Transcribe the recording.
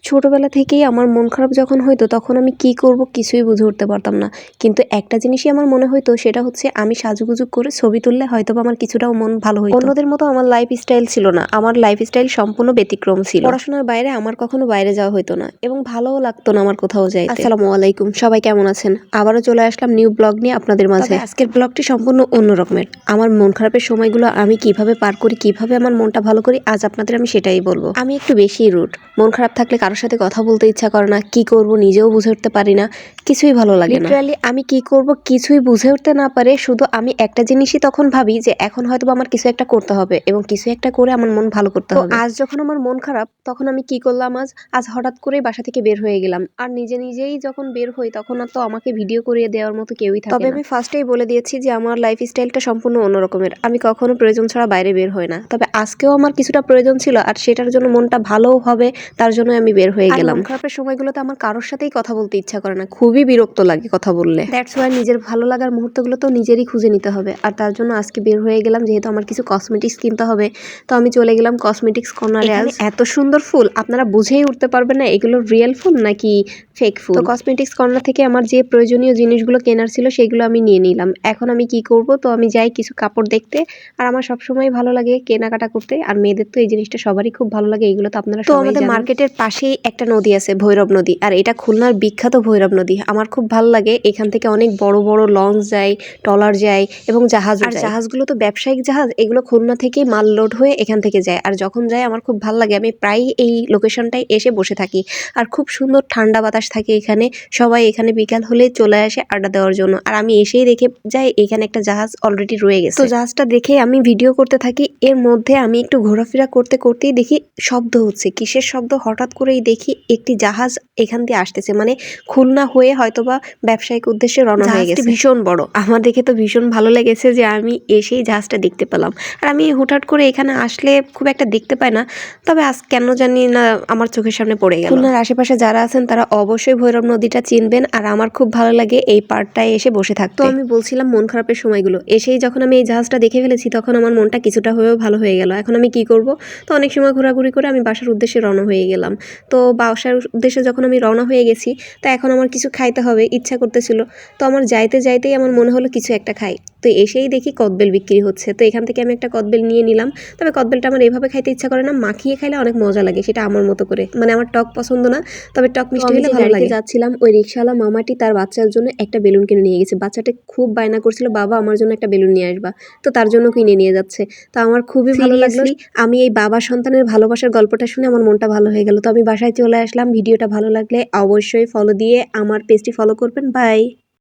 ছোটবেলা থেকেই আমার মন খারাপ যখন হইতো তখন আমি কি করব কিছুই বুঝে উঠতে পারতাম না। কিন্তু একটা জিনিসই আমার মনে হইতো, সেটা হচ্ছে আমি সাজুগুজু করে ছবি তুললে হয়তোবা আমার কিছুটাও মন ভালো হইতো। অন্যদের মতো আমার লাইফস্টাইল ছিল না, আমার লাইফস্টাইল সম্পূর্ণ ব্যতিক্রম ছিল। পড়াশোনার বাইরে আমার কখনো বাইরে যাওয়া হইতো না এবং ভালোও লাগতো না আমার কোথাও যাইতে। আসসালামু আলাইকুম, সবাই কেমন আছেন? আবারও চলে আসলাম নিউ ব্লগ নিয়ে আপনাদের মাঝে। আজকের ব্লগটি সম্পূর্ণ অন্য রকমের। আমার মন খারাপের সময়গুলো আমি কিভাবে পার করি, কিভাবে আমার মনটা ভালো করি, আজ আপনাদের আমি সেটাই বলবো। আমি একটু বেশি রুড। মন খারাপ থাকলে কারোর সাথে কথা বলতে ইচ্ছা করে না, কি করব নিজেও বুঝে উঠতে পারি না, কিছুই ভালো লাগে না। লিটারালি আমি কি করব কিছুই বুঝে উঠতে না পারে শুধু আমি একটা জিনিসই তখন ভাবি যে এখন হয়তো আমার কিছু একটা করতে হবে এবং কিছু একটা করে আমার মন ভালো করতে হবে। আজ যখন আমার মন খারাপ তখন আমি কি করলাম, আজ হঠাৎ করেই বাসা থেকে বের হয়ে গেলাম। আর নিজেই যখন বের হই তখন আর তো আমাকে ভিডিও করিয়ে দেওয়ার মতো কেউই থাকে না। তবে আমি ফার্স্টেই বলে দিয়েছি যে আমার লাইফস্টাইলটা সম্পূর্ণ অন্য রকমের। আমি কখনো প্রয়োজন ছাড়া বাইরে বের হই না। তবে আজকেও আমার কিছুটা প্রয়োজন ছিল, আর সেটার জন্য মনটা ভালোও হবে তার জন্য আমি বের হয়ে গেলাম। মন খারাপের সময়গুলোতে আমার কারোর সাথেই কথা বলতে ইচ্ছা করে না, খুবই বিরক্ত লাগে কথা বললে। দ্যাটস ওয়াই নিজের ভালো লাগার মুহূর্তগুলো তো নিজেরই খুঁজে নিতে হবে, আর তার জন্য আজকে বের হয়ে গেলাম। যেহেতু আমার কিছু কসমেটিক্স কিনতে হবে, তো আমি চলে গেলাম কসমেটিক্স কর্নারে। এত সুন্দর ফুল আপনারা বুঝেই উঠতে পারবেন না এগুলো রিয়েল ফুল নাকি ফেক ফুল। তো কসমেটিক্স কর্নার থেকে আমার যে প্রয়োজনীয় জিনিসগুলো কেনার ছিল সেগুলো আমি নিয়ে নিলাম। এখন আমি কি করব, তো আমি যাই কিছু কাপড় দেখতে। আর আমার সবসময় ভালো লাগে কেনাকাটা করতে, আর মেয়েদের তো এই জিনিসটা সবারই খুব ভালো লাগে, এগুলো তো আপনারা সবাই জানেন। আমাদের মার্কেটের পাশেই একটা নদী আছে, ভৈরব নদী, আর এটা খুলনার বিখ্যাত ভৈরব নদী। আমার খুব ভালো লাগে, এখান থেকে অনেক বড় বড় লঞ্চ যায়, ট্রলার যায় এবং জাহাজ। আর জাহাজগুলো তো ব্যবসায়িক জাহাজ, এগুলো খুলনা থেকে মাল লোড হয়ে এখান থেকে যায়। আর যখন যায় আমার খুব ভালো লাগে, আমি প্রায় এই লোকেশনটায় এসে বসে থাকি। আর খুব সুন্দর ঠান্ডা বাতাস থাকে এখানে। সবাই এখানে বিকাল হলে চলে আসে আড্ডা দেওয়ার জন্য। আর আমি এসেই দেখে যাই এখানে একটা জাহাজ অলরেডি রয়ে গেছে। তো জাহাজটা দেখে আমি ভিডিও করতে থাকি। এর মধ্যে আমি একটু ঘোরাফেরা করতে করতেই দেখি শব্দ হচ্ছে। কিসের শব্দ? হঠাৎ করেই দেখি একটি জাহাজ এখান দিয়ে আসতেছে, মানে খুলনা হয়ে হয়তোবা ব্যবসায়িক উদ্দেশ্যে রওনা হয়ে গেছে। ভীষণ বড়, আমার দেখে তো ভীষণ ভালো লেগেছে যে আমি এসেই জাহাজটা দেখতে পেলাম। আর আমি হুটহাট করে এখানে আসলে খুব একটা দেখতে পাই না, তবে আজ কেন জানি না আমার চোখের সামনে পড়ে গেল। খুলনার আশেপাশে যারা আছেন তারা অবশ্যই ভৈরব নদীটা চিনবেন, আর আমার খুব ভালো লাগে এই পার্টটায় এসে বসে থাকতে। তো আমি বলছিলাম মন খারাপের সময়গুলো, এসেই যখন আমি এই জাহাজটা দেখে ফেলেছি তখন আমার মনটা কিছুটা হয়েও ভালো হয়ে গেল। এখন আমি কি করব, তো অনেক সময় ঘোরাঘুরি করে আমি বাসার উদ্দেশ্যে রওনা হয়ে গেলাম। তো বাসার উদ্দেশ্যে যখন আমি রওনা হয়ে গেছি, তো এখন আমার কিছু খাইতে হবে, ইচ্ছা করতেছিল। তো আমার যাইতেই আমার মনে হলো কিছু একটা খাই। তো এসেই দেখি কদবেল বিক্রি হচ্ছে, তো এখান থেকে আমি একটা কদবেল নিয়ে নিলাম। তবে কদবেলটা আমার এভাবে খাইতে ইচ্ছা করে না, মাখিয়ে খাইলে অনেক মজা লাগে, সেটা আমার মতো করে। মানে আমার টক পছন্দ না, তবে টক মিষ্টি হলে ভালো লাগে। যাচ্ছিলাম, ওই রিকশাওয়ালা মামাটি তার বাচ্চার জন্য একটা বেলুন কিনে নিয়ে গেছে। বাচ্চাটা খুব বায়না করছিল, বাবা আমার জন্য একটা বেলুন নিয়ে আসবা, তো তার জন্য কিনে নিয়ে যাচ্ছে। তো আমার খুবই ভালো লাগলো। আমি এই বাবা সন্তানের ভালোবাসার গল্পটা শুনে আমার মনটা ভালো হয়ে গেল। তো আমি বাসায় চলে আসলাম। ভিডিওটা ভালো লাগলে অবশ্যই ফলো দিয়ে আমার পেজটি ফলো করবেন। বাই।